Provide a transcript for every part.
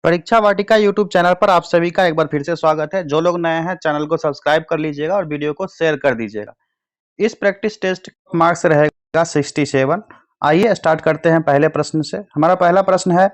परीक्षा वाटिका YouTube channel पर आप सभी का एक बार फिर से स्वागत है। जो लोग नए हैं चैनल को सब्सक्राइब कर लीजिएगा और वीडियो को शेयर कर दीजिएगा। इस प्रैक्टिस टेस्ट का मार्क्स रहेगा 67। आइए स्टार्ट करते हैं पहले प्रश्न से। हमारा पहला प्रश्न है,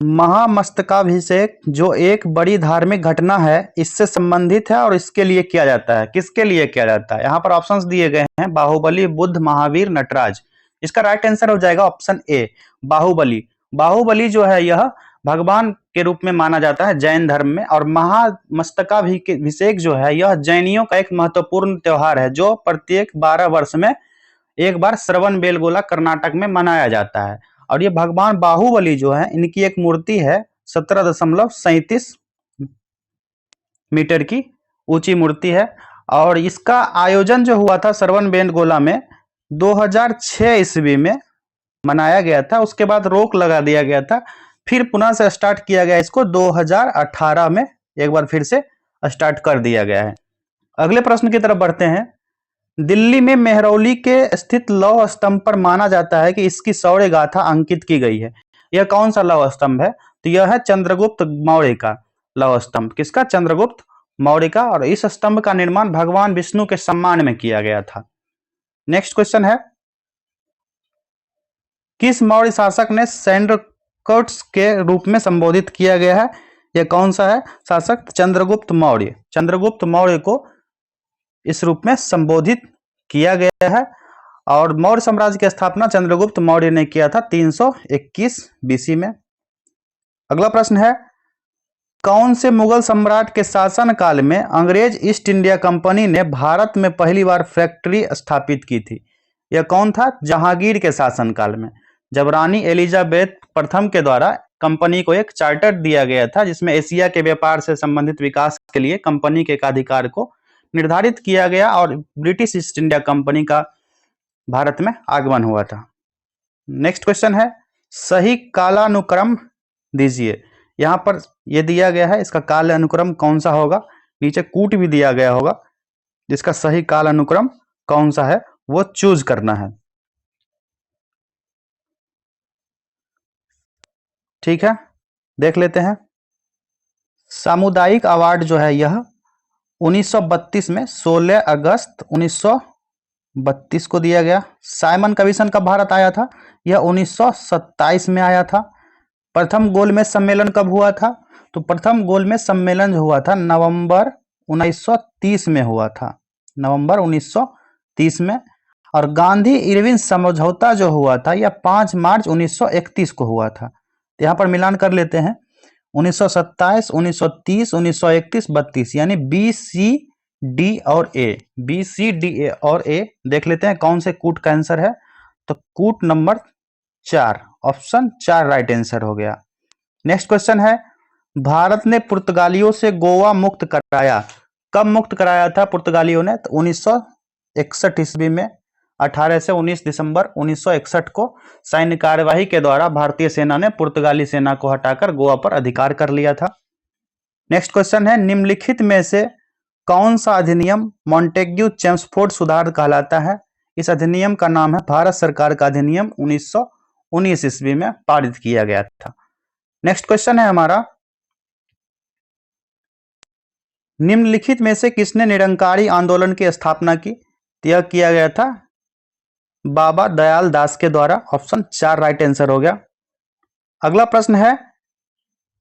महामस्तकाभिषेक जो एक बड़ी धार्मिक घटना है इससे संबंधित है और इसके लिए किया जाता है। किसके लिए किया जाता है? यहाँ पर ऑप्शंस दिए गए हैं, बाहुबली, बुद्ध, महावीर, नटराज। इसका राइट आंसर हो जाएगा ऑप्शन ए, बाहुबली। बाहुबली जो है यह भगवान के रूप में माना जाता है जैन धर्म में, और महामस्तकाभिषेक जो है यह जैनियों का एक महत्वपूर्ण त्योहार है जो प्रत्येक 12 वर्ष में एक बार श्रवण बेलगोला कर्नाटक में मनाया जाता है। और ये भगवान बाहुबली जो है इनकी एक मूर्ति है 17.37 मीटर की ऊंची मूर्ति है। और इसका आयोजन जो हुआ था श्रवण बेलगोला में 2006 ईस्वी में मनाया गया था। उसके बाद रोक लगा दिया गया था, फिर पुनः से स्टार्ट किया गया इसको 2018 में एक बार फिर से स्टार्ट कर दिया गया है। अगले प्रश्न की तरफ बढ़ते हैं। दिल्ली में मेहरौली के स्थित लौह स्तंभ पर माना जाता है कि इसकी शौर्य गाथा अंकित की गई है। यह कौन सा लौह स्तंभ है? तो यह है चंद्रगुप्त मौर्य का लौह स्तंभ। किसका? चंद्रगुप्त मौर्य का। और इस स्तंभ का निर्माण भगवान विष्णु के सम्मान में किया गया था। नेक्स्ट क्वेश्चन है, किस मौर्य शासक ने सैंड्रकोट्स के रूप में संबोधित किया गया है? यह कौन सा है शासक? चंद्रगुप्त मौर्य। चंद्रगुप्त मौर्य को इस रूप में संबोधित किया गया है। और मौर्य साम्राज्य की स्थापना चंद्रगुप्त मौर्य ने किया था 321 बीसी में। अगला प्रश्न है, कौन से मुगल सम्राट के शासन काल में अंग्रेज ईस्ट इंडिया कंपनी ने भारत में पहली बार फैक्ट्री स्थापित की थी? यह कौन था? जहांगीर के शासन काल में, जब रानी एलिजाबेथ प्रथम के द्वारा कंपनी को एक चार्टर दिया गया था जिसमें एशिया के व्यापार से संबंधित विकास के लिए कंपनी के एकाधिकार को निर्धारित किया गया और ब्रिटिश ईस्ट इंडिया कंपनी का भारत में आगमन हुआ था। नेक्स्ट क्वेश्चन है, सही कालानुक्रम दीजिए। यहां पर यह दिया गया है, इसका काल अनुक्रम कौन सा होगा? नीचे कूट भी दिया गया होगा, जिसका सही काल अनुक्रम कौन सा है वो चूज करना है। ठीक है, देख लेते हैं। सामुदायिक अवार्ड जो है यह 1932 में 16 अगस्त 1932 को दिया गया। साइमन कमीशन कब भारत आया था? यह 1927 में आया था। प्रथम गोलमेज सम्मेलन कब हुआ था? तो प्रथम गोलमेज सम्मेलन जो हुआ था नवंबर 1930 में हुआ था, नवंबर 1930 में। और गांधी इरविन समझौता जो हुआ था यह 5 मार्च 1931 को हुआ था। तो यहाँ पर मिलान कर लेते हैं, 1927, 1930, 1931, 32, यानी बी, सी, डी और ए। बी, सी, डी, ए और ए देख लेते हैं कौन से कूट का आंसर है। तो कूट नंबर 4, ऑप्शन 4 राइट आंसर हो गया। नेक्स्ट क्वेश्चन है, भारत ने पुर्तगालियों से गोवा मुक्त कराया। कब मुक्त कराया था पुर्तगालियों ने? तो 1961 ईस्वी में। 18 से 19 दिसंबर 1961 को सैन्य कार्यवाही के द्वारा भारतीय सेना ने पुर्तगाली सेना को हटाकर गोवा पर अधिकार कर लिया था। नेक्स्ट क्वेश्चन है, निम्नलिखित में से कौन सा अधिनियम मॉन्टेग्यू चेम्सफोर्ड सुधार कहलाता है? इस अधिनियम का नाम है भारत सरकार का अधिनियम 1919 ईस्वी में पारित किया गया था। नेक्स्ट क्वेश्चन है हमारा, निम्नलिखित में से किसने निरंकारी आंदोलन की स्थापना की? यह किया गया था बाबा दयाल दास के द्वारा। ऑप्शन 4 राइट आंसर हो गया। अगला प्रश्न है,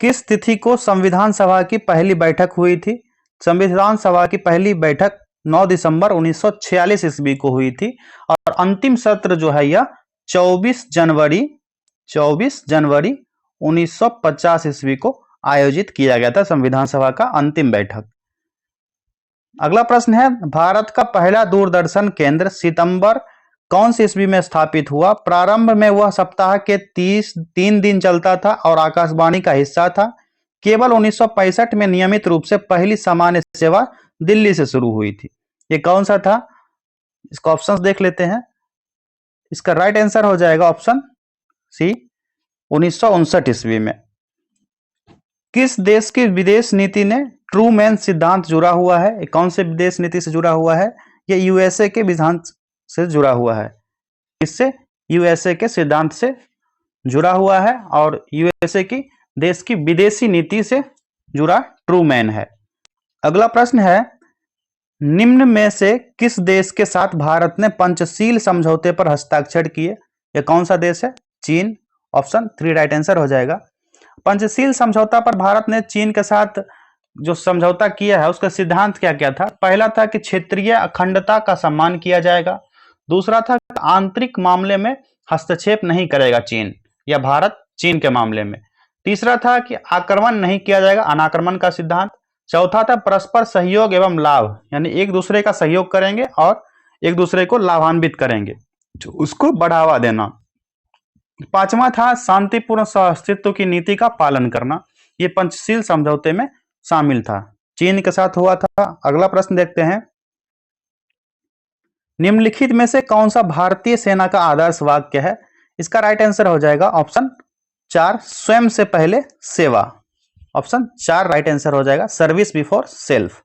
किस तिथि को संविधान सभा की पहली बैठक हुई थी? संविधान सभा की पहली बैठक 9 दिसंबर 1946 ईस्वी को हुई थी। और अंतिम सत्र जो है यह 24 जनवरी 1950 ईस्वी को आयोजित किया गया था, संविधान सभा का अंतिम बैठक। अगला प्रश्न है, भारत का पहला दूरदर्शन केंद्र सितंबर कौन सी ईस्वी में स्थापित हुआ? प्रारंभ में वह सप्ताह के 3 दिन चलता था और आकाशवाणी का हिस्सा था। केवल 1965 में नियमित रूप से पहली सामान्य सेवा दिल्ली से शुरू हुई थी। ये कौन सा था? इसका ऑप्शंस देख लेते हैं। इसका राइट आंसर हो जाएगा ऑप्शन सी, 1959 ईस्वी में। किस देश की विदेश नीति ने ट्रूमैन सिद्धांत जुड़ा हुआ है? कौन से विदेश नीति से जुड़ा हुआ है? ये यूएसए के सिद्धांत से जुड़ा हुआ है। इससे यूएसए के सिद्धांत से जुड़ा हुआ है। और यूएसए की देश की विदेशी नीति से जुड़ा ट्रूमैन है। अगला प्रश्न है, निम्न में से किस देश के साथ भारत ने पंचशील समझौते पर हस्ताक्षर किए? यह कौन सा देश है? चीन। ऑप्शन 3 राइट आंसर हो जाएगा। पंचशील समझौता पर भारत ने चीन के साथ जो समझौता किया है उसका सिद्धांत क्या क्या था? पहला था कि क्षेत्रीय अखंडता का सम्मान किया जाएगा। दूसरा था कि आंतरिक मामले में हस्तक्षेप नहीं करेगा चीन या भारत चीन के मामले में। तीसरा था कि आक्रमण नहीं किया जाएगा, अनाक्रमण का सिद्धांत। चौथा था परस्पर सहयोग एवं लाभ, यानी एक दूसरे का सहयोग करेंगे और एक दूसरे को लाभान्वित करेंगे, उसको बढ़ावा देना। पांचवा था शांतिपूर्ण सहअस्तित्व की नीति का पालन करना। यह पंचशील समझौते में शामिल था, चीन के साथ हुआ था। अगला प्रश्न देखते हैं, निम्नलिखित में से कौन सा भारतीय सेना का आदर्श वाक्य है? इसका राइट आंसर हो जाएगा ऑप्शन 4, स्वयं से पहले सेवा। ऑप्शन 4 राइट आंसर हो जाएगा, service before self.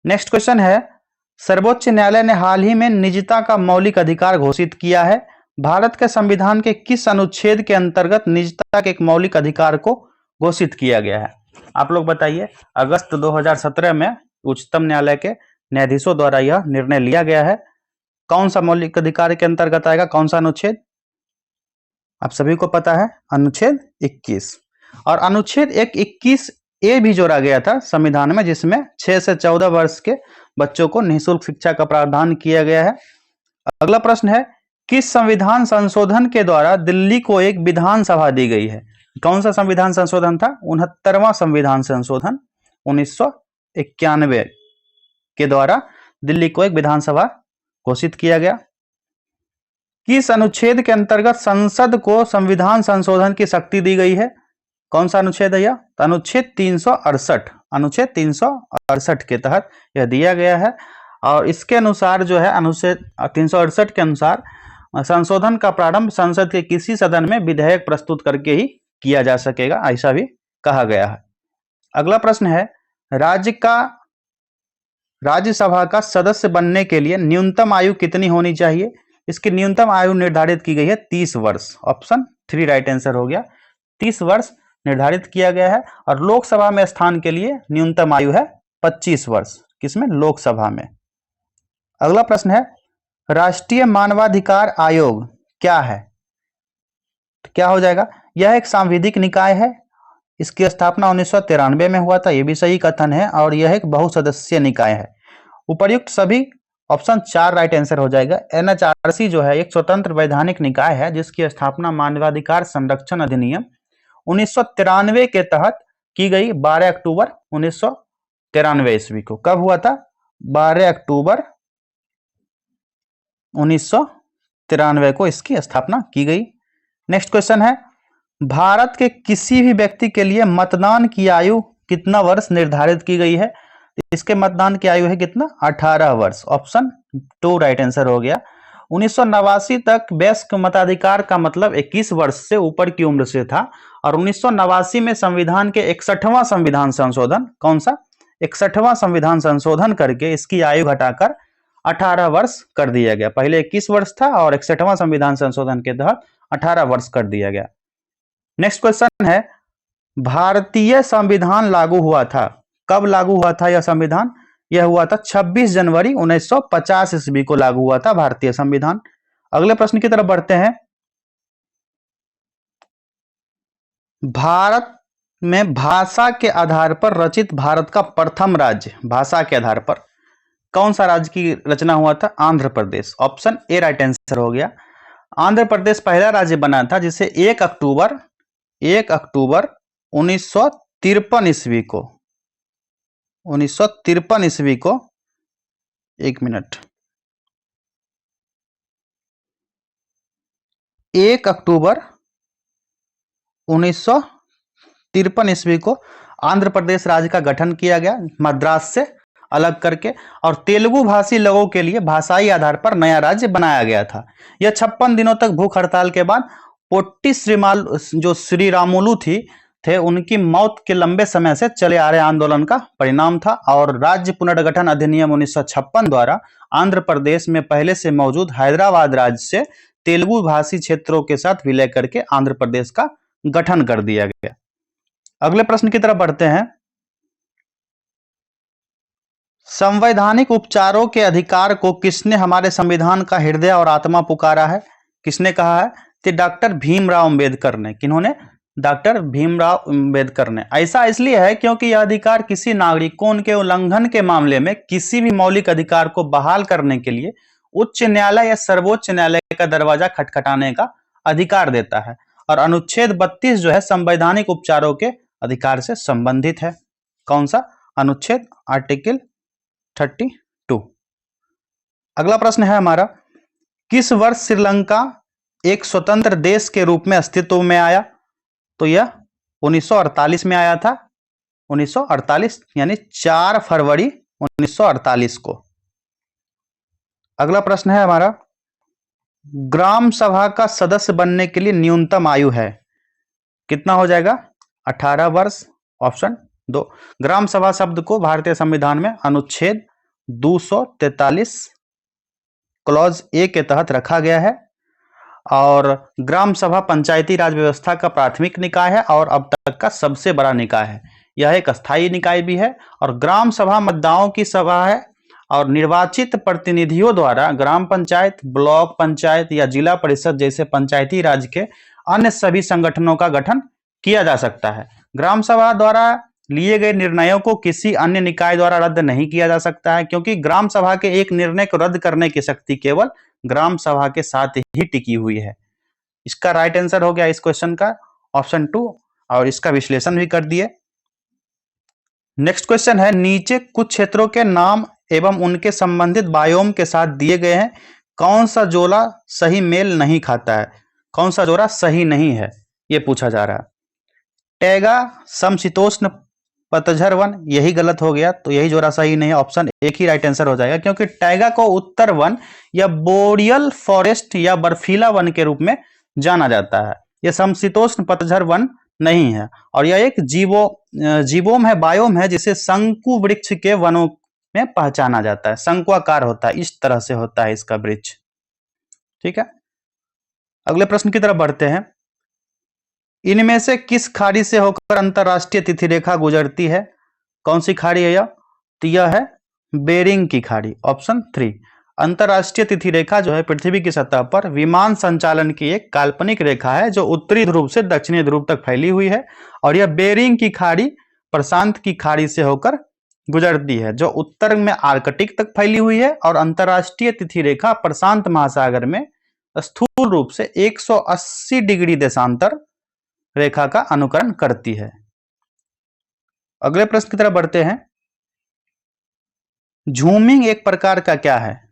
Next question है, सर्वोच्च न्यायालय ने हाल ही में निजता का मौलिक अधिकार घोषित किया है। भारत के संविधान के किस अनुच्छेद के अंतर्गत निजता के एक मौलिक अधिकार को घोषित किया गया है? आप लोग बताइए। अगस्त 2017 में उच्चतम न्यायालय के न्यायाधीशों द्वारा यह निर्णय लिया गया है। कौन सा मौलिक अधिकार के अंतर्गत आएगा, कौन सा अनुच्छेद? आप सभी को पता है, अनुच्छेद 21। और अनुच्छेद 21A भी जोड़ा गया था संविधान में, जिसमें 6 से 14 वर्ष के बच्चों को निःशुल्क शिक्षा का प्रावधान किया गया है। अगला प्रश्न है, किस संविधान संशोधन के द्वारा दिल्ली को एक विधानसभा दी गई है? कौन सा संविधान संशोधन था? 69वां संविधान संशोधन 1991 के द्वारा दिल्ली को एक विधानसभा घोषित किया गया। किस अनुच्छेद के अंतर्गत संसद को संविधान संशोधन की शक्ति दी गई है? कौन सा अनुच्छेद है यह? अनुच्छेद 368, अनुच्छेद 368 के तहत यह दिया गया है। और इसके अनुसार जो है, अनुच्छेद 368 के अनुसार संशोधन का प्रारंभ संसद के किसी सदन में विधेयक प्रस्तुत करके ही किया जा सकेगा, ऐसा भी कहा गया है। अगला प्रश्न है, राज्यसभा का सदस्य बनने के लिए न्यूनतम आयु कितनी होनी चाहिए? इसकी न्यूनतम आयु निर्धारित की गई है 30 वर्ष। ऑप्शन 3 राइट आंसर हो गया, 30 वर्ष निर्धारित किया गया है। और लोकसभा में स्थान के लिए न्यूनतम आयु है 25 वर्ष। किसमें? लोकसभा में। अगला प्रश्न है, राष्ट्रीय मानवाधिकार आयोग क्या है? तो क्या हो जाएगा? यह एक सांविधिक निकाय है। इसकी स्थापना 1993 में हुआ था, यह भी सही कथन है। और यह एक बहुसदस्यीय निकाय है। उपर्युक्त सभी ऑप्शन 4 राइट आंसर हो जाएगा। NHRC जो है एक स्वतंत्र वैधानिक निकाय है, जिसकी स्थापना मानवाधिकार संरक्षण अधिनियम 1993 के तहत की गई 12 अक्टूबर 1993 ईस्वी को। कब हुआ था? 12 अक्टूबर 1993 को इसकी स्थापना की गई। नेक्स्ट क्वेश्चन है, भारत के किसी भी व्यक्ति के लिए मतदान की आयु कितना वर्ष निर्धारित की गई है? इसके मतदान की आयु है कितना? 18 वर्ष। ऑप्शन 2 राइट आंसर हो गया। 1989 तक वयस्क मताधिकार का मतलब 21 वर्ष से ऊपर की उम्र से था। और 1989 में संविधान के 61वां संविधान संशोधन, कौन सा? 61वां संविधान संशोधन करके इसकी आयु घटाकर 18 वर्ष कर दिया गया। पहले 21 वर्ष था और 61वां संविधान संशोधन के तहत 18 वर्ष कर दिया गया। नेक्स्ट क्वेश्चन है, भारतीय संविधान लागू हुआ था, कब लागू हुआ था यह संविधान? यह हुआ था 26 जनवरी 1950 ईस्वी को लागू हुआ था भारतीय संविधान। अगले प्रश्न की तरफ बढ़ते हैं, भारत में भाषा के आधार पर रचित भारत का प्रथम राज्य, भाषा के आधार पर कौन सा राज्य की रचना हुआ था? Andhra Pradesh. Option A right answer हो गया। आंध्र प्रदेश पहला राज्य बना था जिसे 1 अक्टूबर 1953 ईस्वी को 1953 ईस्वी को 1 मिनट 1 अक्टूबर 1953 ईस्वी को आंध्र प्रदेश राज्य का गठन किया गया, मद्रास से अलग करके। और तेलुगु भाषी लोगों के लिए भाषाई आधार पर नया राज्य बनाया गया था। यह 56 दिनों तक भूख हड़ताल के बाद पोट्टी श्रीरामुलु थे उनकी मौत के लंबे समय से चले आ रहे आंदोलन का परिणाम था। और राज्य पुनर्गठन अधिनियम 1956 द्वारा आंध्र प्रदेश में पहले से मौजूद हैदराबाद राज्य से तेलुगु भाषी क्षेत्रों के साथ विलय करके आंध्र प्रदेश का गठन कर दिया गया। अगले प्रश्न की तरफ बढ़ते हैं। संवैधानिक उपचारों के अधिकार को किसने हमारे संविधान का हृदय और आत्मा पुकारा है? किसने कहा है? तो डॉक्टर भीमराव अंबेडकर ने। किन्होंने? डॉक्टर भीमराव अंबेडकर ने। ऐसा इसलिए है क्योंकि यह अधिकार किसी नागरिक को उनके उल्लंघन के मामले में किसी भी मौलिक अधिकार को बहाल करने के लिए उच्च न्यायालय या सर्वोच्च न्यायालय का दरवाजा खटखटाने का अधिकार देता है। और अनुच्छेद 32 जो है संवैधानिक उपचारों के अधिकार से संबंधित है। कौन सा अनुच्छेद? आर्टिकल 32। अगला प्रश्न है हमारा, किस वर्ष श्रीलंका एक स्वतंत्र देश के रूप में अस्तित्व में आया? तो यह 1948 में आया था। 1948 यानी 4 फरवरी 1948 को। अगला प्रश्न है हमारा, ग्राम सभा का सदस्य बनने के लिए न्यूनतम आयु है? कितना हो जाएगा? 18 वर्ष। ऑप्शन 2। ग्राम सभा शब्द को भारतीय संविधान में अनुच्छेद 243 क्लॉज ए के तहत रखा गया है। और ग्राम सभा पंचायती राज व्यवस्था का प्राथमिक निकाय है और अब तक का सबसे बड़ा निकाय है। यह एक अस्थायी निकाय भी है और ग्राम सभा मतदाताओं की सभा है और निर्वाचित प्रतिनिधियों द्वारा ग्राम पंचायत, ब्लॉक पंचायत या जिला परिषद जैसे पंचायती राज के अन्य सभी संगठनों का गठन किया जा सकता है। ग्राम सभा द्वारा लिए गए निर्णयों को किसी अन्य निकाय द्वारा रद्द नहीं किया जा सकता है, क्योंकि ग्राम सभा के एक निर्णय को रद्द करने की शक्ति केवल ग्राम सभा के साथ ही टिकी हुई है। इसका राइट आंसर हो गया इस क्वेश्चन का ऑप्शन 2, और इसका विश्लेषण भी कर दिए। नेक्स्ट क्वेश्चन है, नीचे कुछ क्षेत्रों के नाम एवं उनके संबंधित बायोम के साथ दिए गए हैं, कौन सा जोड़ा सही मेल नहीं खाता है? कौन सा जोड़ा सही नहीं है, यह पूछा जा रहा है। टैगा समशीतोष्ण पतझर वन, यही गलत हो गया, तो यही जोड़ा सही नहीं है। ऑप्शन 1 ही राइट आंसर हो जाएगा, क्योंकि टैगा को उत्तर वन या बोरियल फॉरेस्ट या बर्फीला वन के रूप में जाना जाता है। यह समशीतोष्ण पतझर वन नहीं है और यह एक जीवोम है, बायोम है, जिसे शंकु वृक्ष के वनों में पहचाना जाता है। शंकुआकार होता है, इस तरह से होता है इसका वृक्ष। ठीक है, अगले प्रश्न की तरफ बढ़ते हैं। इनमें से किस खाड़ी से होकर अंतरराष्ट्रीय तिथि रेखा गुजरती है? कौन सी खाड़ी है यह? तो यह है बेरिंग की खाड़ी। ऑप्शन 3। अंतरराष्ट्रीय तिथि रेखा जो है पृथ्वी की सतह पर विमान संचालन की एक काल्पनिक रेखा है जो उत्तरी ध्रुव से दक्षिणी ध्रुव तक फैली हुई है, और यह बेरिंग की खाड़ी प्रशांत की खाड़ी से होकर गुजरती है जो उत्तर में आर्कटिक तक फैली हुई है, और अंतरराष्ट्रीय तिथि रेखा प्रशांत महासागर में स्थूल रूप से 180 डिग्री देशांतर रेखा का अनुकरण करती है। अगले प्रश्न की तरफ बढ़ते हैं। झूमिंग एक प्रकार का क्या है?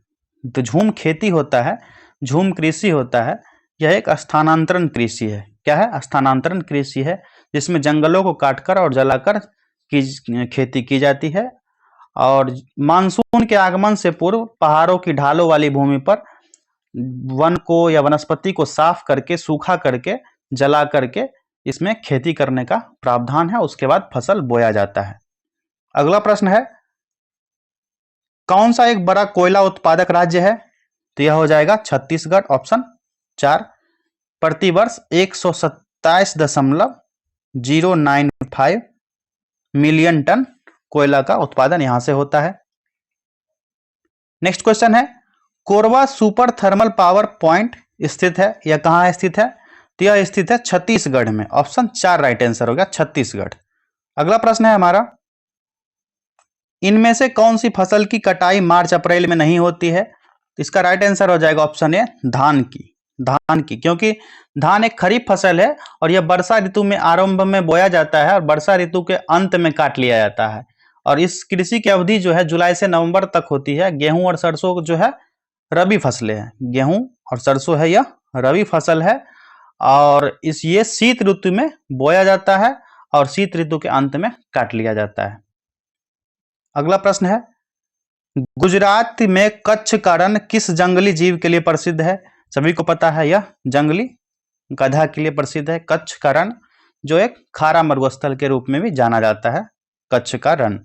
तो झूम खेती होता है, झूम कृषि होता है। यह एक स्थानांतरण कृषि है। क्या है? स्थानांतरण कृषि है, जिसमें जंगलों को काटकर और जलाकर की खेती की जाती है, और मानसून के आगमन से पूर्व पहाड़ों की ढालों वाली भूमि पर वन को या वनस्पति को साफ करके, सूखा करके, जला करके इसमें खेती करने का प्रावधान है। उसके बाद फसल बोया जाता है। अगला प्रश्न है, कौन सा एक बड़ा कोयला उत्पादक राज्य है? तो यह हो जाएगा छत्तीसगढ़। ऑप्शन 4। प्रतिवर्ष 127.095 मिलियन टन कोयला का उत्पादन यहां से होता है। नेक्स्ट क्वेश्चन है, Korba super thermal power point स्थित है, यह कहां स्थित है? तो यह स्थित है छत्तीसगढ़ में। ऑप्शन 4 राइट आंसर हो गया, छत्तीसगढ़। अगला प्रश्न है हमारा, इनमें से कौन सी फसल की कटाई मार्च अप्रैल में नहीं होती है? इसका राइट आंसर हो जाएगा ऑप्शन ए, धान की। धान की, क्योंकि धान एक खरीफ फसल है और यह वर्षा ऋतु में आरंभ में बोया जाता है और वर्षा ऋतु के अंत में काट लिया जाता है, और इस कृषि की अवधि जो है जुलाई से नवंबर तक होती है। गेहूं और सरसों जो है रबी फसलें हैं। गेहूं और सरसों है यह रबी फसल है, और ये शीत ऋतु में बोया जाता है और शीत ऋतु के अंत में काट लिया जाता है। अगला प्रश्न है, गुजरात में कच्छ का रण किस जंगली जीव के लिए प्रसिद्ध है? सभी को पता है, यह जंगली गधा के लिए प्रसिद्ध है कच्छ का रण, जो एक खारा मरुस्थल के रूप में भी जाना जाता है, कच्छ का रण।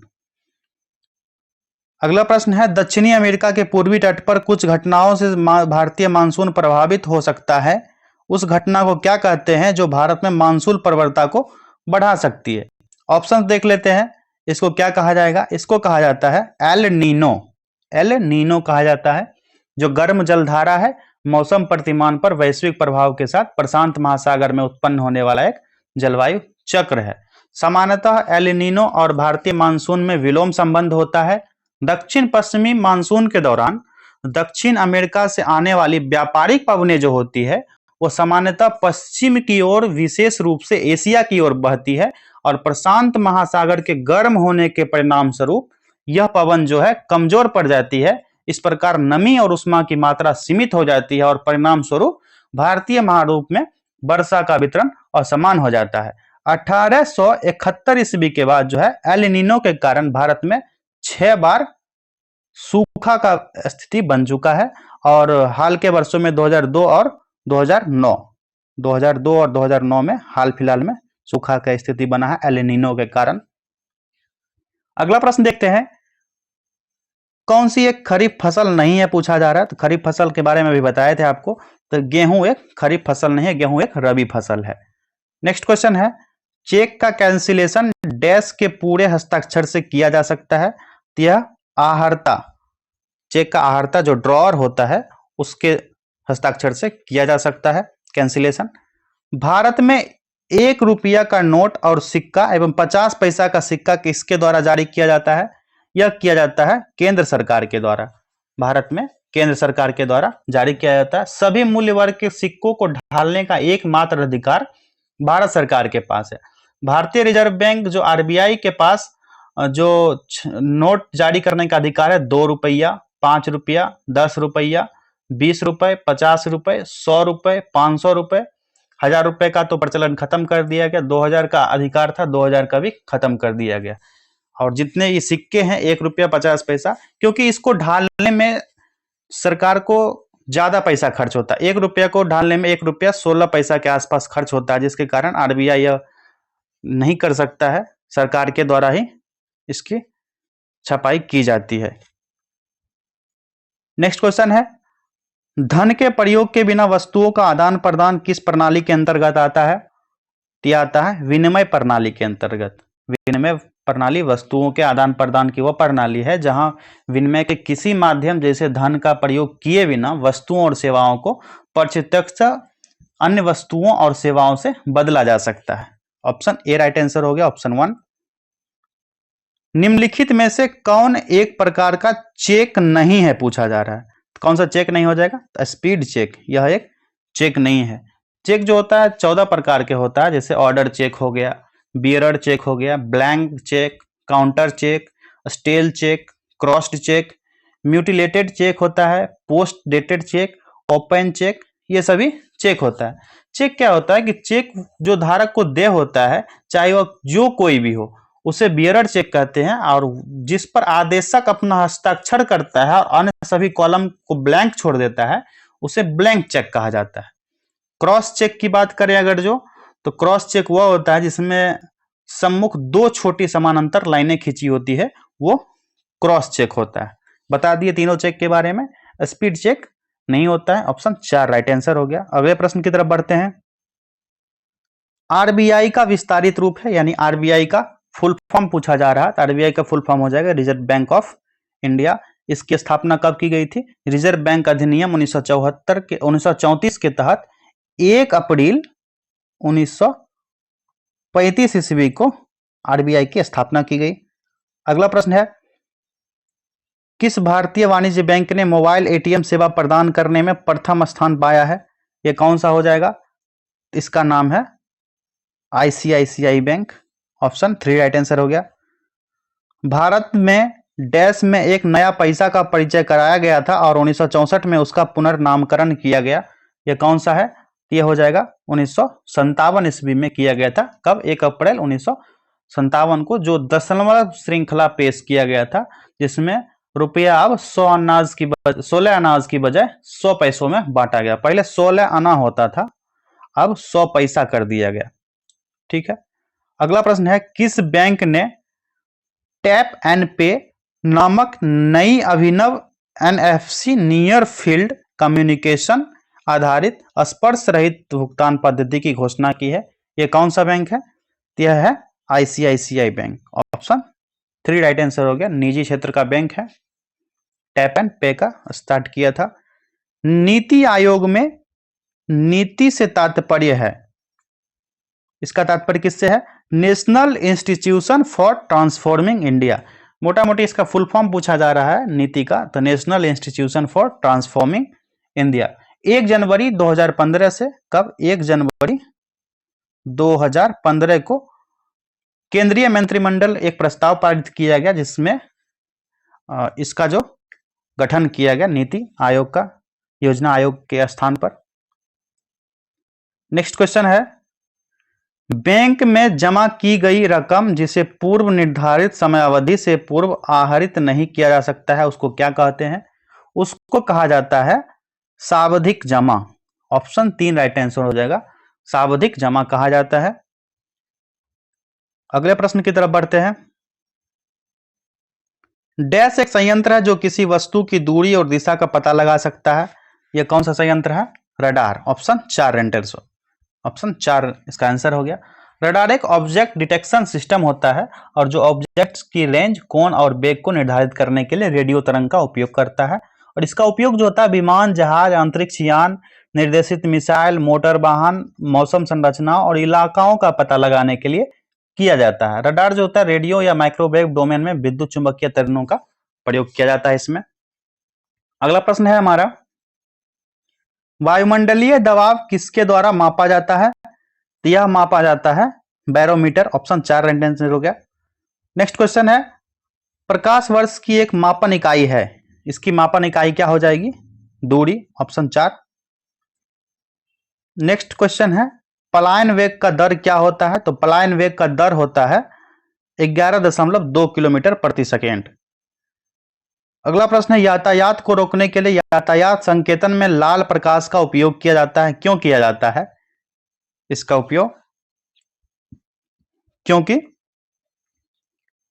अगला प्रश्न है, दक्षिणी अमेरिका के पूर्वी तट पर कुछ घटनाओं से भारतीय मानसून प्रभावित हो सकता है, उस घटना को क्या कहते हैं जो भारत में मानसून प्रवणता को बढ़ा सकती है? ऑप्शन देख लेते हैं। इसको क्या कहा जाएगा? इसको कहा जाता है एल नीनो। एल नीनो कहा जाता है, जो गर्म जलधारा है, मौसम प्रतिमान पर वैश्विक प्रभाव के साथ प्रशांत महासागर में उत्पन्न होने वाला एक जलवायु चक्र है। सामान्यतः एल नीनो और भारतीय मानसून में विलोम संबंध होता है। दक्षिण पश्चिमी मानसून के दौरान दक्षिण अमेरिका से आने वाली व्यापारिक पवनें जो होती है वो सामान्यतः पश्चिम की ओर, विशेष रूप से एशिया की ओर बहती है और प्रशांत महासागर के गर्म होने के परिणाम स्वरूप यह पवन जो है कमजोर पड़ जाती है। इस प्रकार नमी और उष्मा की मात्रा सीमित हो जाती है और परिणाम स्वरूप भारतीय महाद्वीप में वर्षा का वितरण असमान हो जाता है। 1871 ईस्वी के बाद जो है एल नीनो के कारण भारत में 6 बार सूखा का स्थिति बन चुका है और हाल के वर्षों में 2002 और 2009 में हाल फिलहाल में सूखा का स्थिति बना है एल नीनो के कारण। अगला प्रश्न देखते हैं, कौन सी एक खरीफ फसल नहीं है पूछा जा रहा है। तो खरीफ फसल के बारे में भी बताए थे आपको, तो गेहूं एक खरीफ फसल नहीं है, गेहूं एक रबी फसल है। नेक्स्ट क्वेश्चन है, चेक का कैंसिलेशन डैश के पूरे हस्ताक्षर से किया जा सकता है। तो यह आहर्ता, चेक का आहर्ता जो ड्रॉअर होता है उसके हस्ताक्षर से किया जा सकता है कैंसिलेशन। भारत में 1 रुपया का नोट और सिक्का एवं 50 पैसा का सिक्का किसके द्वारा जारी किया जाता है? यह किया जाता है केंद्र सरकार के द्वारा। भारत में केंद्र सरकार के द्वारा जारी किया जाता है। सभी मूल्य वर्ग के सिक्कों को ढालने का एकमात्र अधिकार भारत सरकार के पास है। भारतीय रिजर्व बैंक जो आरबीआई के पास जो नोट जारी करने का अधिकार है 2 रुपया, 5 रुपया, 10 रुपया, 20 रुपए, 50 रुपए, 100 रुपए, 500 रुपए, 1000 रुपए का तो प्रचलन खत्म कर दिया गया। 2000 का अधिकार था, 2000 का भी खत्म कर दिया गया। और जितने ये सिक्के हैं 1 रुपया 50 पैसा, क्योंकि इसको ढालने में सरकार को ज्यादा पैसा खर्च होता है। 1 रुपया को ढालने में 1 रुपया 16 पैसा के आसपास खर्च होता है, जिसके कारण आरबीआई यह नहीं कर सकता है, सरकार के द्वारा ही इसकी छपाई की जाती है। नेक्स्ट क्वेश्चन है, धन के प्रयोग के बिना वस्तुओं का आदान प्रदान किस प्रणाली के अंतर्गत आता है? यह आता है विनिमय प्रणाली के अंतर्गत। विनिमय प्रणाली वस्तुओं के आदान प्रदान की वह प्रणाली है जहां विनिमय के किसी माध्यम जैसे धन का प्रयोग किए बिना वस्तुओं और सेवाओं को प्रत्यक्ष अन्य वस्तुओं और सेवाओं से बदला जा सकता है। ऑप्शन ए राइट आंसर हो गया, ऑप्शन 1। निम्नलिखित में से कौन एक प्रकार का चेक नहीं है पूछा जा रहा है। कौन सा चेक नहीं हो जाएगा? स्पीड चेक, यह एक चेक नहीं है। चेक जो होता है 14 प्रकार के होता है, जैसे ऑर्डर चेक हो गया, बियरर चेक हो गया, blank cheque, counter cheque, stale cheque, crossed cheque, mutilated cheque होता है, post dated cheque, open cheque, ये सभी चेक होता है। चेक क्या होता है कि चेक जो धारक को दे होता है, चाहे वह जो कोई भी हो, उसे बियरर चेक कहते हैं, और जिस पर आदेशक अपना हस्ताक्षर करता है और अन्य सभी कॉलम को ब्लैंक छोड़ देता है, उसे ब्लैंक चेक कहा जाता है। क्रॉस चेक की बात करें अगर जो, तो क्रॉस चेक वह होता है जिसमें सम्मुख 2 छोटी समानांतर लाइनें खींची होती है, वो क्रॉस चेक होता है। बता दिए तीनों चेक के बारे में। स्पीड चेक नहीं होता है, ऑप्शन 4 राइट आंसर हो गया। अगले प्रश्न की तरफ बढ़ते हैं। आरबीआई का विस्तारित रूप है, यानी आरबीआई का फुल फॉर्म पूछा जा रहा है। आरबीआई का फुल फॉर्म हो जाएगा रिजर्व बैंक ऑफ इंडिया। इसकी स्थापना कब की गई थी? रिजर्व बैंक अधिनियम 1934 के तहत 1 अप्रैल 1935 ईस्वी को आरबीआई की स्थापना की गई। अगला प्रश्न है, किस भारतीय वाणिज्य बैंक ने मोबाइल एटीएम सेवा प्रदान करने में प्रथम स्थान पाया है? यह कौन सा हो जाएगा? इसका नाम है ICICI bank, option 3 right answer हो गया। भारत में डैश में एक नया पैसा का परिचय कराया गया था और 1964 में उसका पुनर्नामकरण किया गया। यह कौन सा है? यह हो जाएगा 1957 ईस्वी में किया गया था। कब? 1 अप्रैल 1957 को, जो दशमलव श्रृंखला पेश किया गया था, जिसमें रुपया अब 16 अनाज की बजाय 100 पैसों में बांटा गया। पहले 16 आना होता था, अब 100 पैसा कर दिया गया। ठीक है। अगला प्रश्न है, किस बैंक ने टैप एंड पे नामक नई अभिनव एनएफसी नियर फील्ड कम्युनिकेशन आधारित स्पर्श रहित भुगतान पद्धति की घोषणा की है। यह कौन सा बैंक है? यह है ICICI bank. Option 3 right answer हो गया। निजी क्षेत्र का बैंक है, टैप एंड पे का स्टार्ट किया था। नीति आयोग में नीति से तात्पर्य है, इसका तात्पर्य किससे है? National institution for transforming India. मोटा मोटी इसका फुल फॉर्म पूछा जा रहा है नीति का, तो national institution for transforming India. 1 जनवरी 2015 से, कब? 1 जनवरी 2015 को केंद्रीय मंत्रिमंडल एक प्रस्ताव पारित किया गया जिसमें इसका जो गठन किया गया नीति आयोग का, योजना आयोग के स्थान पर। नेक्स्ट क्वेश्चन है, बैंक में जमा की गई रकम जिसे पूर्व निर्धारित समय अवधि से पूर्व आहरित नहीं किया जा सकता है, उसको क्या कहते हैं? उसको कहा जाता है सावधिक जमा। ऑप्शन 3 राइट आंसर हो जाएगा, सावधिक जमा कहा जाता है। अगले प्रश्न की तरफ बढ़ते हैं। डैश एक संयंत्र है जो किसी वस्तु की दूरी और दिशा का पता लगा सकता है। यह कौन सा संयंत्र है? Radar. Option 4 right answer, option 4 इसका आंसर हो गया। रडार एक ऑब्जेक्ट डिटेक्शन सिस्टम होता है और जो ऑब्जेक्ट्स की रेंज, कोण और वेग को निर्धारित करने के लिए रेडियो तरंग का उपयोग करता है। और इसका उपयोग जो होता है विमान, जहाज, अंतरिक्ष यान, निर्देशित मिसाइल, मोटर वाहन, मौसम संरचना और इलाकाओं का पता लगाने के लिए किया जाता है। रडार जो होता है रेडियो या माइक्रोवेव डोमेन में विद्युत चुंबकीय तरंगों का प्रयोग किया जाता है इसमें। अगला प्रश्न है हमारा, वायुमंडलीय दबाव किसके द्वारा मापा जाता है? तो यह मापा जाता है बैरोमीटर। ऑप्शन 4 राइट आंसर हो गया। नेक्स्ट क्वेश्चन है, प्रकाश वर्ष की एक मापन इकाई है, इसकी मापन इकाई क्या हो जाएगी? दूरी। ऑप्शन 4। नेक्स्ट क्वेश्चन है, पलायन वेग का दर क्या होता है? तो पलायन वेग का दर होता है 11.2 किलोमीटर प्रति सेकेंड। अगला प्रश्न है, यातायात को रोकने के लिए यातायात संकेतन में लाल प्रकाश का उपयोग किया जाता है, क्यों किया जाता है इसका उपयोग? क्योंकि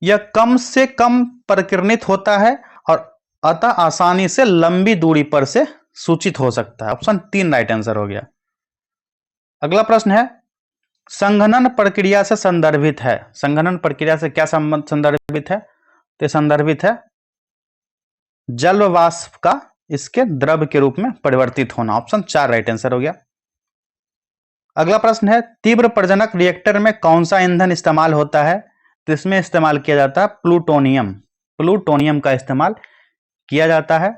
यह कम से कम परिकीर्णित होता है और अतः आसानी से लंबी दूरी पर से सूचित हो सकता है। ऑप्शन 3 राइट आंसर हो गया। अगला प्रश्न है, संघनन प्रक्रिया से संदर्भित है। संघनन प्रक्रिया से क्या संदर्भित है? तो संदर्भित है जल वाष्प का इसके द्रव के रूप में परिवर्तित होना। ऑप्शन 4 राइट आंसर हो गया। अगला प्रश्न है, तीव्र प्रजनक रिएक्टर में कौन सा ईंधन इस्तेमाल होता है? तो इसमें इस्तेमाल किया जाता है प्लूटोनियम। प्लूटोनियम का इस्तेमाल किया जाता है।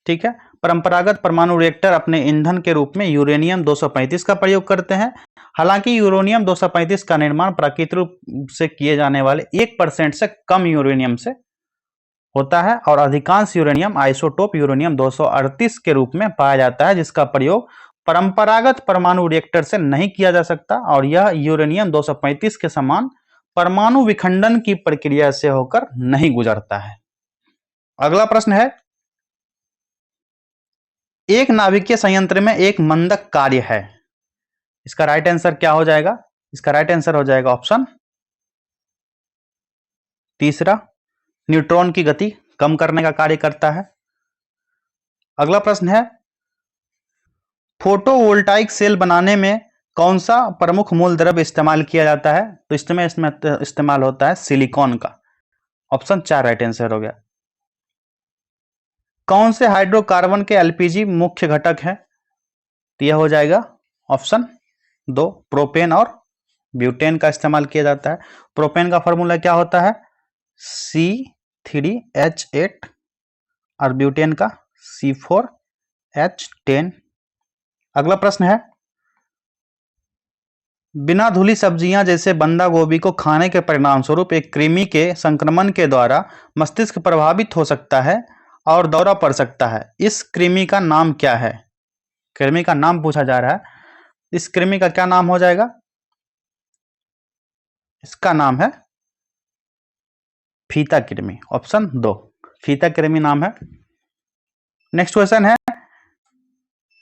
ठीक है। परंपरागत परमाणु रिएक्टर अपने ईंधन के रूप में यूरेनियम 235 का प्रयोग करते हैं। हालांकि यूरेनियम 235 का निर्माण प्राकृतिक रूप से किए जाने वाले 1% से कम यूरेनियम से होता है और अधिकांश यूरेनियम आइसोटोप यूरेनियम 238 के रूप में पाया जाता है, जिसका प्रयोग परंपरागत परमाणु रिएक्टर से नहीं किया जा सकता और यह यूरेनियम 235 के समान परमाणु विखंडन की प्रक्रिया से होकर नहीं गुजरता है। अगला प्रश्न है, एक नाभिकीय संयंत्र में एक मंदक कार्य है, इसका राइट आंसर क्या हो जाएगा? इसका राइट आंसर हो जाएगा ऑप्शन 3, न्यूट्रॉन की गति कम करने का कार्य करता है। अगला प्रश्न है, फोटोवोल्टाइक सेल बनाने में कौन सा प्रमुख मूल द्रव्य इस्तेमाल किया जाता है? तो इसमें इस्तेमाल होता है सिलिकॉन का। ऑप्शन 4 राइट आंसर हो गया। कौन से हाइड्रोकार्बन के एलपीजी मुख्य घटक है? तो यह हो जाएगा ऑप्शन 2, प्रोपेन और ब्यूटेन का इस्तेमाल किया जाता है। प्रोपेन का फॉर्मूला क्या होता है? C3H8 और ब्यूटेन का C4H10। अगला प्रश्न है, बिना धुली सब्जियां जैसे बंदा गोभी को खाने के परिणाम स्वरूप एक कृमि के संक्रमण के द्वारा मस्तिष्क प्रभावित हो सकता है और दौरा पड़ सकता है। इस कृमि का नाम क्या है? कृमि का नाम पूछा जा रहा है। इस कृमि का क्या नाम हो जाएगा? इसका नाम है फीता कृमि। ऑप्शन 2, फीता कृमि नाम है। नेक्स्ट क्वेश्चन है,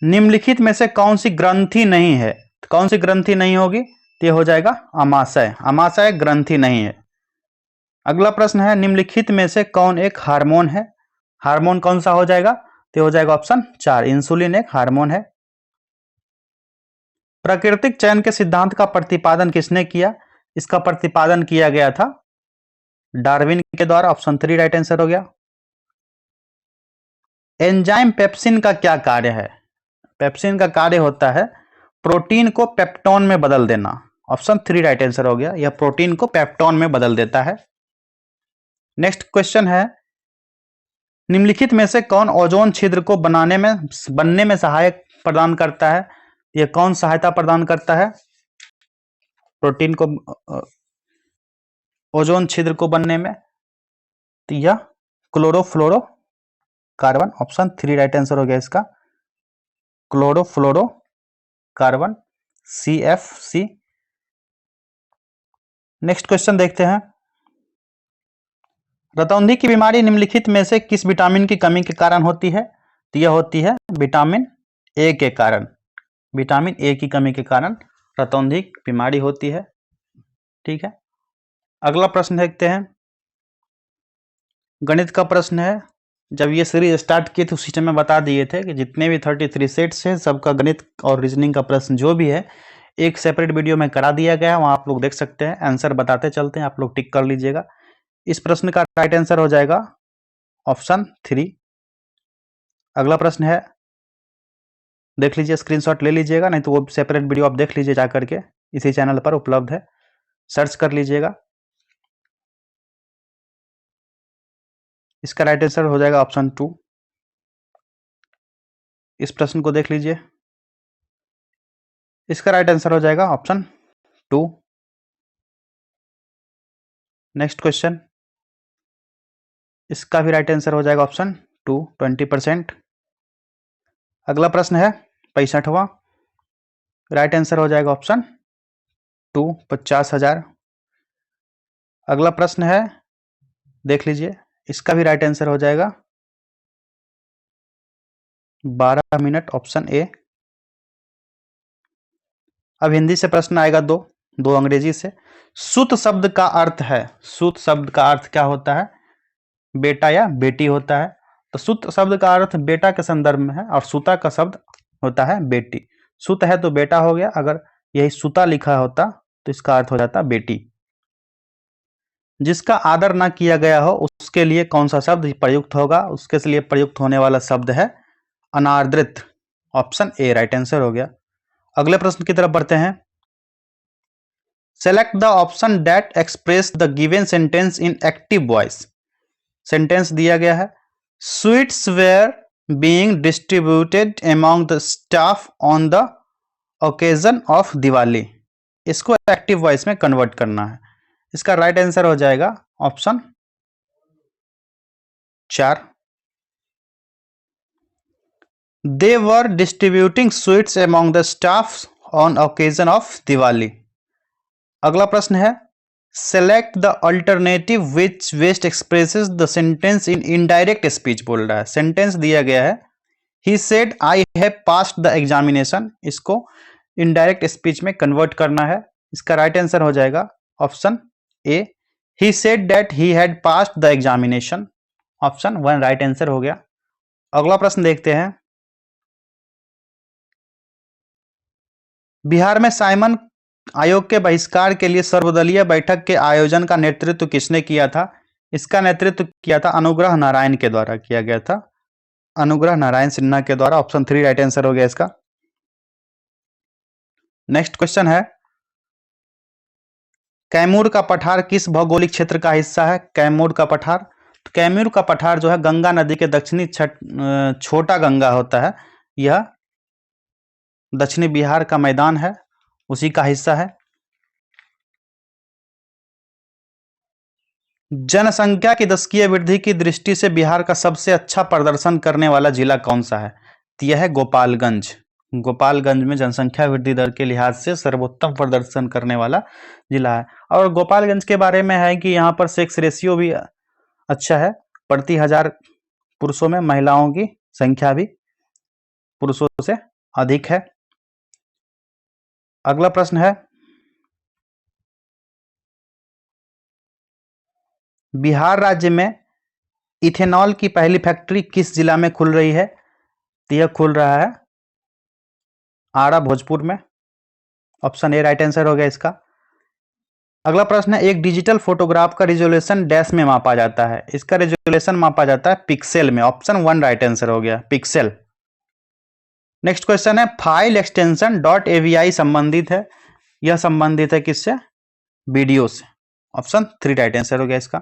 निम्नलिखित में से कौन सी ग्रंथि नहीं है? तो कौन सी ग्रंथि नहीं होगी? तो ये हो जाएगा अमाशय। अमाशय ग्रंथि नहीं है। अगला प्रश्न है, निम्नलिखित में से कौन एक हार्मोन है? हार्मोन कौन सा हो जाएगा? तो हो जाएगा ऑप्शन 4, इंसुलिन एक हार्मोन है। प्राकृतिक चयन के सिद्धांत का प्रतिपादन किसने किया? इसका प्रतिपादन किया गया था डार्विन के द्वारा। ऑप्शन 3 राइट आंसर हो गया। एंजाइम पेप्सिन का क्या कार्य है? पेप्सिन का कार्य होता है प्रोटीन को पेप्टोन में बदल देना। ऑप्शन 3 राइट आंसर हो गया। यह प्रोटीन को पेप्टोन में बदल देता है। नेक्स्ट क्वेश्चन है, निम्नलिखित में से कौन ओजोन छिद्र को बनने में सहायक प्रदान करता है? यह कौन सहायता प्रदान करता है प्रोटीन को ओजोन छिद्र को बनने में? तो यह chlorofluoro carbon. Option 3 right answer हो गया इसका, chlorofluoro carbon, CFC। Next question देखते हैं, रतौंधी की बीमारी निम्नलिखित में से किस विटामिन की कमी के कारण होती है? तो यह होती है विटामिन ए के कारण। विटामिन ए की कमी के कारण रतौंधी बीमारी होती है। ठीक है, अगला प्रश्न देखते हैं, गणित का प्रश्न है। जब ये सीरीज स्टार्ट किए थे उसी समय बता दिए थे कि जितने भी 33 सेट्स हैं सबका गणित और रीजनिंग का प्रश्न जो भी है एक सेपरेट वीडियो में करा दिया गया है, वहां आप लोग देख सकते हैं। आंसर बताते चलते हैं, आप लोग टिक कर लीजिएगा। इस प्रश्न का राइट आंसर हो जाएगा ऑप्शन 3। अगला प्रश्न है, देख लीजिए, स्क्रीनशॉट ले लीजिएगा, नहीं तो वो सेपरेट वीडियो आप देख लीजिए जाकर के, इसी चैनल पर उपलब्ध है, सर्च कर लीजिएगा। इसका राइट आंसर हो जाएगा ऑप्शन 2। इस प्रश्न को देख लीजिए, इसका राइट आंसर हो जाएगा ऑप्शन 2। नेक्स्ट क्वेश्चन, इसका भी राइट आंसर हो जाएगा ऑप्शन 2, 20%। अगला प्रश्न है 65वां, राइट आंसर हो जाएगा ऑप्शन 2, 50,000। अगला प्रश्न है, देख लीजिए, इसका भी राइट आंसर हो जाएगा 12 मिनट, ऑप्शन ए। अब हिंदी से प्रश्न आएगा दो अंग्रेजी से। सुत शब्द का अर्थ है, सुत शब्द का अर्थ क्या होता है? बेटा या बेटी होता है। तो सुत शब्द का अर्थ बेटा के संदर्भ में है और सुता का शब्द होता है बेटी। सुत है तो बेटा हो गया, अगर यही सुता लिखा होता तो इसका अर्थ हो जाता बेटी। जिसका आदर ना किया गया हो उसके लिए कौन सा शब्द प्रयुक्त होगा? उसके लिए प्रयुक्त होने वाला शब्द है अनादृत। ऑप्शन ए राइट आंसर हो गया। अगले प्रश्न की तरफ बढ़ते हैं, select the option that express the given sentence in active voice. Sentence दिया गया है, sweets were being distributed among the staff on the occasion of Diwali. इसको एक्टिव वॉइस में कन्वर्ट करना है। इसका राइट आंसर हो जाएगा option 4। They were distributing sweets among the staff on occasion of Diwali. अगला प्रश्न है, select the alternative which best expresses the sentence in indirect speech. बोल रहा है, सेंटेंस दिया गया है, he said I have passed the examination. इसको इनडायरेक्ट स्पीच में कन्वर्ट करना है। इसका राइट आंसर हो जाएगा option A, he said that he had passed the examination. Option 1 right answer हो गया। अगला प्रश्न देखते हैं, बिहार में साइमन आयोग के बहिष्कार के लिए सर्वदलीय बैठक के आयोजन का नेतृत्व किसने किया था? इसका नेतृत्व किया था अनुग्रह नारायण के द्वारा किया गया था, अनुग्रह नारायण सिन्हा के द्वारा। ऑप्शन 3 राइट आंसर हो गया इसका। नेक्स्ट क्वेश्चन है, कैमूर का पठार किस भौगोलिक क्षेत्र का हिस्सा है? कैमूर का पठार, तो कैमूर का पठार जो है गंगा नदी के दक्षिणी छोटा गंगा होता है, यह दक्षिणी बिहार का मैदान है, उसी का हिस्सा है। जनसंख्या की दशकीय वृद्धि की दृष्टि से बिहार का सबसे अच्छा प्रदर्शन करने वाला जिला कौन सा है? तो यह है गोपालगंज। गोपालगंज में जनसंख्या वृद्धि दर के लिहाज से सर्वोत्तम प्रदर्शन करने वाला जिला है। और गोपालगंज के बारे में है कि यहाँ पर सेक्स रेशियो भी अच्छा है, प्रति 1000 पुरुषों में महिलाओं की संख्या भी पुरुषों से अधिक है। अगला प्रश्न है, बिहार राज्य में इथेनॉल की पहली फैक्ट्री किस जिला में खुल रही है? तो यह खुल रहा है आरा भोजपुर में। ऑप्शन ए राइट आंसर हो गया इसका। अगला प्रश्न है, एक डिजिटल फोटोग्राफ का रिजोल्यूशन डैश में मापा जाता है। इसका रिजोल्यूशन मापा जाता है पिक्सल में। ऑप्शन 1 राइट आंसर हो गया, पिक्सल। नेक्स्ट क्वेश्चन है, फाइल एक्सटेंशन डॉट एवीआई संबंधित है। यह संबंधित है किससे? वीडियो से। ऑप्शन 3 राइट आंसर हो गया इसका।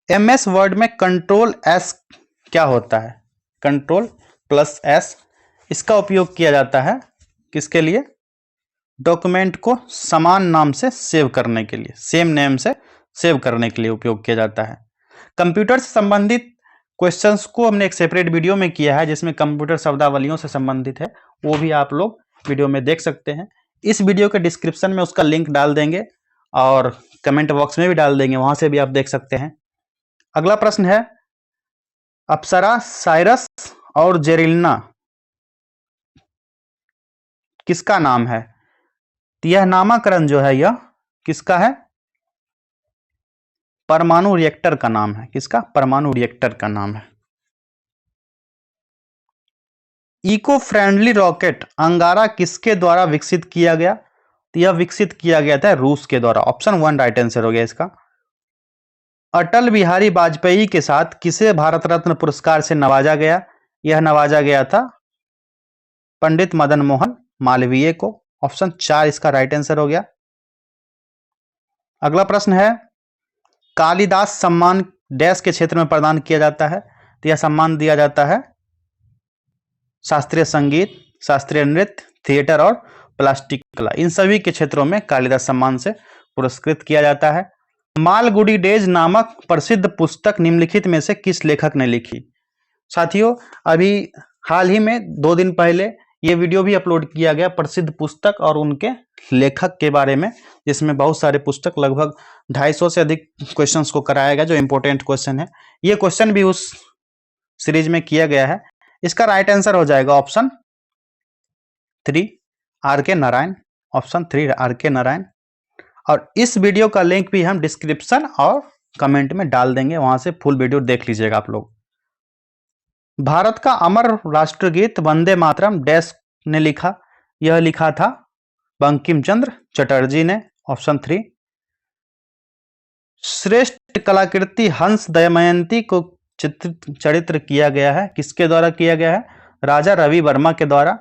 एमएस वर्ड में कंट्रोल एस क्या होता है? कंट्रोल प्लस एस, इसका उपयोग किया जाता है किसके लिए? डॉक्यूमेंट को समान नाम से सेव करने के लिए, सेम नेम से सेव करने के लिए उपयोग किया जाता है। कंप्यूटर से संबंधित क्वेश्चंस को हमने एक सेपरेट वीडियो में किया है जिसमें कंप्यूटर शब्दावलियों से संबंधित है, वो भी आप लोग वीडियो में देख सकते हैं। इस वीडियो के डिस्क्रिप्शन में उसका लिंक डाल देंगे और कमेंट बॉक्स में भी डाल देंगे, वहां से भी आप देख सकते हैं। अगला प्रश्न है, अप्सरा, साइरस और जेरिलिना किसका नाम है? तो यह नामकरण जो है यह किसका है? परमाणु रिएक्टर का नाम है। किसका? परमाणु रिएक्टर का नाम है। इको फ्रेंडली रॉकेट अंगारा किसके द्वारा विकसित किया गया? तो यह विकसित किया गया था रूस के द्वारा। ऑप्शन 1 राइट आंसर हो गया इसका। अटल बिहारी वाजपेयी के साथ किसे भारत रत्न पुरस्कार से नवाजा गया? यह नवाजा गया था पंडित मदन मोहन मालवीय को। ऑप्शन 4 इसका राइट आंसर हो गया। अगला प्रश्न है, कालिदास सम्मान डैश के क्षेत्र में प्रदान किया जाता है? तो यह सम्मान दिया जाता है शास्त्रीय संगीत, शास्त्रीय नृत्य, थिएटर और प्लास्टिक कला, इन सभी के क्षेत्रों में कालिदास सम्मान से पुरस्कृत किया जाता है। मालगुडी डेज नामक प्रसिद्ध पुस्तक निम्नलिखित में से किस लेखक ने लिखी? साथियों, अभी हाल ही में 2 दिन पहले ये वीडियो भी अपलोड किया गया प्रसिद्ध पुस्तक और उनके लेखक के बारे में, जिसमें बहुत सारे पुस्तक, लगभग 250 से अधिक क्वेश्चंस को कराया गया जो इंपॉर्टेंट क्वेश्चन है। ये क्वेश्चन भी उस सीरीज में किया गया है। इसका राइट आंसर हो जाएगा ऑप्शन 3 आर के नारायण। ऑप्शन 3 आर के नारायण। और इस वीडियो का लिंक भी हम डिस्क्रिप्शन और कमेंट में डाल देंगे, वहां से फुल वीडियो देख लीजिएगा आप लोग। भारत का अमर राष्ट्रगीत वंदे मातरम डैश ने लिखा? यह लिखा था बंकिम चंद्र चटर्जी ने। ऑप्शन 3। श्रेष्ठ कलाकृति हंस दमयंती को चरित्र किया गया है, किसके द्वारा किया गया है? राजा रवि वर्मा के द्वारा।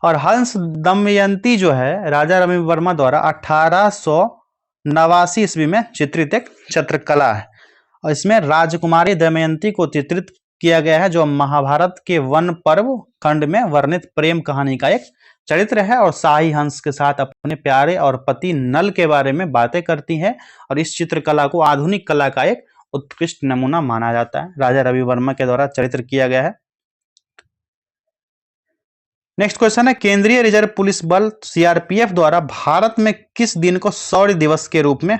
और हंस दमयंती जो है राजा रवि वर्मा द्वारा 1889 ईस्वी में चित्रित एक चित्रकला है और इसमें राजकुमारी दमयंती को चित्रित किया गया है जो महाभारत के वन पर्व खंड में वर्णित प्रेम कहानी का एक चरित्र है और शाही हंस के साथ अपने प्यारे और पति नल के बारे में बातें करती है और इस चित्रकला को आधुनिक कला का एक उत्कृष्ट नमूना माना जाता है। राजा रवि वर्मा के द्वारा चित्रित किया गया है। नेक्स्ट क्वेश्चन है, केंद्रीय रिजर्व पुलिस बल सीआरपीएफ द्वारा भारत में किस दिन को शौर्य दिवस के रूप में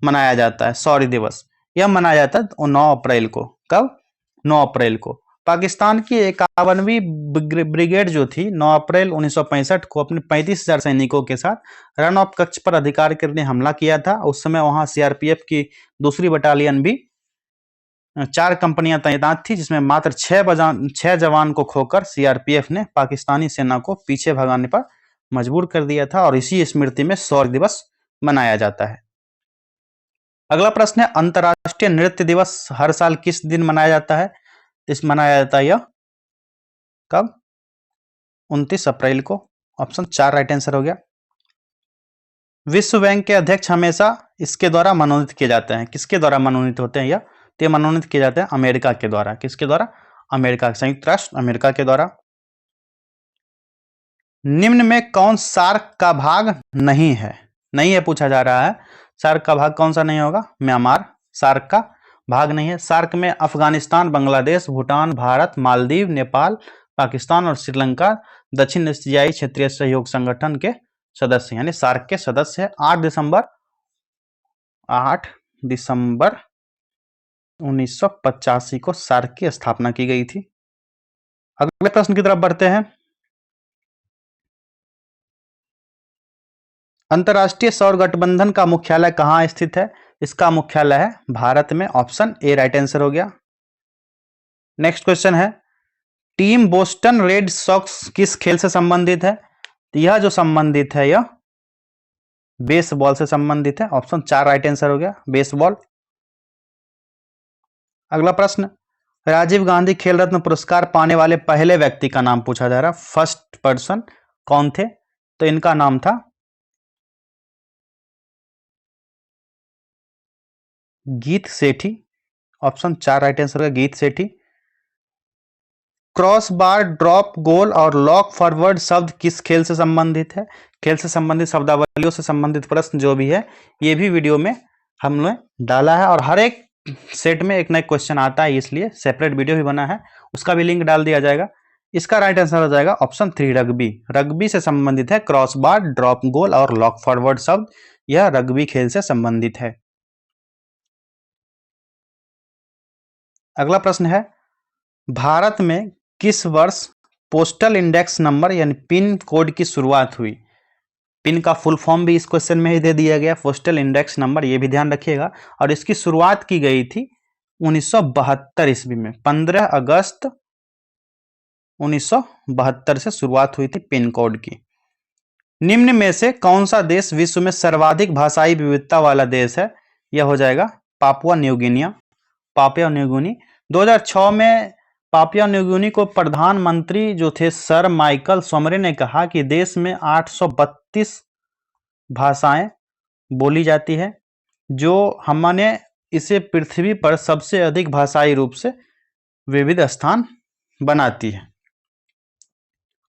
मनाया जाता है? शौर्य दिवस यह मनाया जाता है 9 अप्रैल को। कब? 9 अप्रैल को। पाकिस्तान की 51वीं ब्रिगेड जो थी 9 अप्रैल 1965 को अपने 35,000 सैनिकों के साथ रन ऑफ कच्छ पर अधिकार करने हमला किया था। उस समय वहां सीआरपीएफ की दूसरी बटालियन भी 4 कंपनियां तैनात थी, जिसमें मात्र 6 जवान को खोकर सीआरपीएफ ने पाकिस्तानी सेना को पीछे भगाने पर मजबूर कर दिया था और इसी स्मृति में शौर्य दिवस मनाया जाता है। अगला प्रश्न है, अंतर्राष्ट्रीय नृत्य दिवस हर साल किस दिन मनाया जाता है? मनाया जाता है यह कब? 29 अप्रैल को। ऑप्शन 4 राइट आंसर हो गया। विश्व बैंक के अध्यक्ष हमेशा इसके द्वारा मनोनीत किए जाते हैं। किसके द्वारा मनोनीत होते हैं? यह मनोनीत किए जाते हैं अमेरिका के द्वारा। किसके द्वारा? अमेरिका, संयुक्त राष्ट्र अमेरिका के द्वारा। निम्न में कौन सार्क का भाग नहीं है? नहीं है पूछा जा रहा है। सार्क का भाग कौन सा नहीं होगा? म्यांमार सार्क का भाग नहीं है। सार्क में अफगानिस्तान, बांग्लादेश, भूटान, भारत, मालदीव, नेपाल, पाकिस्तान और श्रीलंका दक्षिण एशियाई क्षेत्रीय सहयोग संगठन के सदस्य यानी सार्क के सदस्य है। 8 दिसंबर 1985 को सार्क की स्थापना की गई थी। अगले प्रश्न की तरफ बढ़ते हैं। अंतर्राष्ट्रीय सौर गठबंधन का मुख्यालय कहां स्थित है? इसका मुख्यालय है भारत में। ऑप्शन ए राइट आंसर हो गया। नेक्स्ट क्वेश्चन है, टीम बोस्टन रेड सॉक्स किस खेल से संबंधित है? तो यह जो संबंधित है यह बेसबॉल से संबंधित है। ऑप्शन 4 राइट आंसर हो गया, बेसबॉल। अगला प्रश्न, राजीव गांधी खेल रत्न पुरस्कार पाने वाले पहले व्यक्ति का नाम पूछा जा रहा है। फर्स्ट पर्सन कौन थे? तो इनका नाम था गीत सेठी। ऑप्शन 4 राइट आंसर है, गीत सेठी। क्रॉस बार, ड्रॉप गोल और लॉक फॉरवर्ड शब्द किस खेल से संबंधित है? खेल से संबंधित शब्दावलियों से संबंधित प्रश्न जो भी है ये भी वीडियो में हमने डाला है और हर एक सेट में एक नया क्वेश्चन आता है, इसलिए सेपरेट वीडियो भी बना है, उसका भी लिंक डाल दिया जाएगा। इसका राइट आंसर हो जाएगा ऑप्शन 3 रग्बी। रग्बी से संबंधित है क्रॉस बार, ड्रॉप गोल और लॉक फॉरवर्ड शब्द, यह रग्बी खेल से संबंधित है। अगला प्रश्न है, भारत में किस वर्ष पोस्टल इंडेक्स नंबर यानी पिन कोड की शुरुआत हुई? पिन का फुल फॉर्म भी इस क्वेश्चन में ही दे दिया गया, पोस्टल इंडेक्स नंबर, ये भी ध्यान रखिएगा। और इसकी शुरुआत की गई थी 1972 ईस्वी में, 15 अगस्त 1972 से शुरुआत हुई थी पिन कोड की। निम्न में से कौन सा देश विश्व में सर्वाधिक भाषाई विविधता वाला देश है? यह हो जाएगा Papua new Guinea, Papua New Guinea. 2006 में पापुआ न्यू गिनी को प्रधानमंत्री जो थे सर माइकल सोमरे ने कहा कि देश में 832 भाषाएं बोली जाती है, जो हमने इसे पृथ्वी पर सबसे अधिक भाषाई रूप से विविध स्थान बनाती है।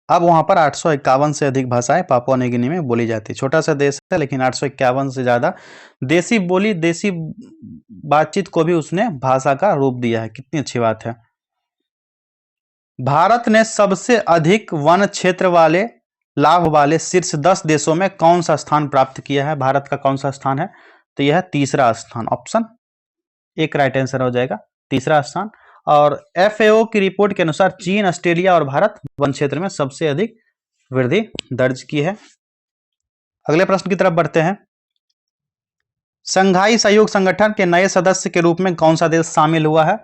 अब वहां पर 851 से अधिक भाषाएं पापुआ न्यू गिनी में बोली जाती है। छोटा सा देश है लेकिन 851 से ज्यादा देसी बोली, देसी बातचीत को भी उसने भाषा का रूप दिया है। कितनी अच्छी बात है। भारत ने सबसे अधिक वन क्षेत्र वाले लाभ वाले शीर्ष 10 देशों में कौन सा स्थान प्राप्त किया है? भारत का कौन सा स्थान है? तो यह तीसरा स्थान, ऑप्शन 1 राइट आंसर हो जाएगा, तीसरा स्थान। और FAO की रिपोर्ट के अनुसार चीन, ऑस्ट्रेलिया और भारत वन क्षेत्र में सबसे अधिक वृद्धि दर्ज की है। अगले प्रश्न की तरफ बढ़ते हैं। संघाई सहयोग संगठन के नए सदस्य के रूप में कौन सा देश शामिल हुआ है?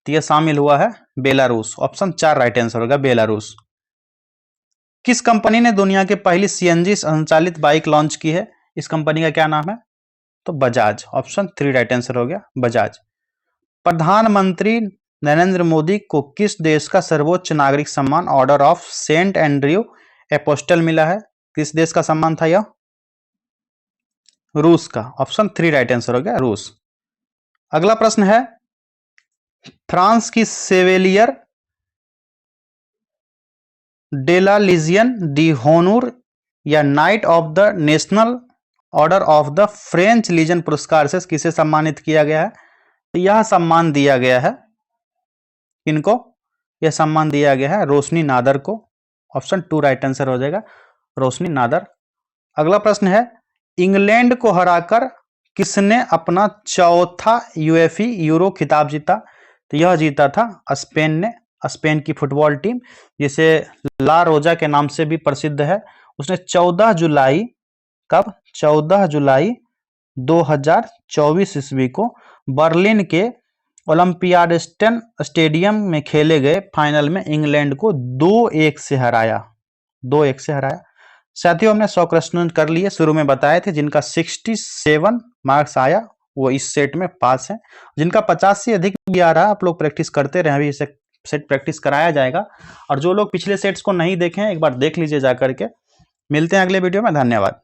तो यह शामिल हुआ है बेलारूस। ऑप्शन 4 राइट आंसर होगा, बेलारूस। किस कंपनी ने दुनिया की पहली CNG संचालित बाइक लॉन्च की है? इस कंपनी का क्या नाम है? तो बजाज। ऑप्शन 3 राइट आंसर हो गया, बजाज। प्रधानमंत्री नरेंद्र मोदी को किस देश का सर्वोच्च नागरिक सम्मान order of Saint Andrew apostle मिला है? किस देश का सम्मान था यह? रूस का। ऑप्शन 3 राइट आंसर हो गया, रूस। अगला प्रश्न है, फ्रांस की सेवेलियर डेला लीजियन डी होनूर या knight of the national order of the French legion पुरस्कार से किसे सम्मानित किया गया है? तो यह सम्मान दिया गया है इनको, यह सम्मान दिया गया है रोशनी नादर को। ऑप्शन 2 राइट आंसर हो जाएगा, रोशनी नादर। अगला प्रश्न है, इंग्लैंड को हराकर किसने अपना चौथा UEFA यूरो खिताब जीता? तो यह जीता था स्पेन ने, स्पेन की फुटबॉल टीम जिसे ला रोजा के नाम से भी प्रसिद्ध है। उसने 14 जुलाई, कब? 14 जुलाई 2024 ईस्वी को बर्लिन के ओलंपियाडस्टन स्टेडियम में खेले गए फाइनल में इंग्लैंड को 2-1 से हराया, 2-1 से हराया। साथियों, हमने 100 प्रश्न कर लिए, शुरू में बताए थे। जिनका 67 मार्क्स आया वो इस सेट में पास है। जिनका 50 से अधिक भी आ रहा, आप लोग प्रैक्टिस करते रहे, अभी इसे सेट प्रैक्टिस कराया जाएगा। और जो लोग पिछले सेट्स को नहीं देखे हैं एक बार देख लीजिए जा करके। मिलते हैं अगले वीडियो में, धन्यवाद।